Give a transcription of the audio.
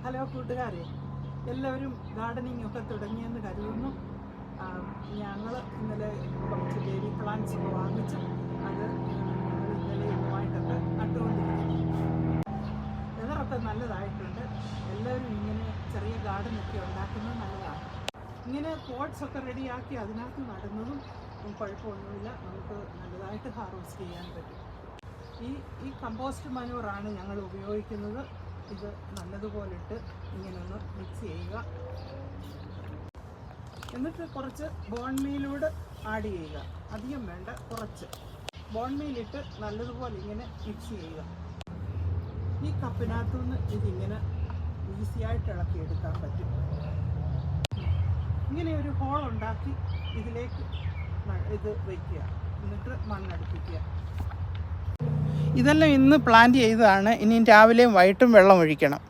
Hello കൂട്ടുകാരെ, എല്ലാവരും gardening ഒക്കെ തുടങ്ങിയെന്ന് കരുതുന്നു. ഞങ്ങൾ ഇന്നലെ കുറച്ച് ബേബി പ്ലാന്റ്സ് ഒക്കെ വാങ്ങിച്ചു. അത് ഞങ്ങൾ ഇന്നലെ ഇന്നുമായിട്ടൊക്കെ നട്ടുകൊണ്ടിരിക്കുന്നു. വെതറൊക്കെ നല്ലതായിട്ടുണ്ട്. എല്ലാവരും ഇങ്ങനെ ചെറിയ ഗാർഡനൊക്കെ ഉണ്ടാക്കുന്നത് നല്ലതാണ്. ഇങ്ങനെ പോട്ട്സ് ഒക്കെ റെഡിയാക്കി അതിനകത്ത് നടുന്നതും കുഴപ്പമൊന്നുമില്ല. നമുക്ക് നല്ലതായിട്ട് ഹാർവെസ്റ്റ് ചെയ്യാൻ പറ്റും. ഈ കമ്പോസ്റ്റ് മനൂറാണ് ഞങ്ങൾ ഉപയോഗിക്കുന്നത്. ഇത് നല്ലതുപോലെ ഇട്ട് ഇങ്ങനെ ഒന്ന് മിക്സ് ചെയ്യുക. എന്നിട്ട് കുറച്ച് ബോൺ മീലൂടെ ആഡ് ചെയ്യുക. അധികം വേണ്ട, കുറച്ച് ബോൺ മീലിട്ട് നല്ലതുപോലെ ഇങ്ങനെ മിക്സ് ചെയ്യുക. ഈ കപ്പിനകത്തുനിന്ന് ഇതിങ്ങനെ ഈസിയായിട്ട് ഇളക്കിയെടുക്കാൻ പറ്റും. ഇങ്ങനെ ഒരു ഹോൾ ഉണ്ടാക്കി ഇതിലേക്ക് ഇത് വയ്ക്കുക. എന്നിട്ട് മണ്ണടുപ്പിക്കുക. ഇതെല്ലാം ഇന്ന് പ്ലാന്റ് ചെയ്തതാണ്. ഇനി രാവിലെയും വൈകിട്ടും വെള്ളം ഒഴിക്കണം.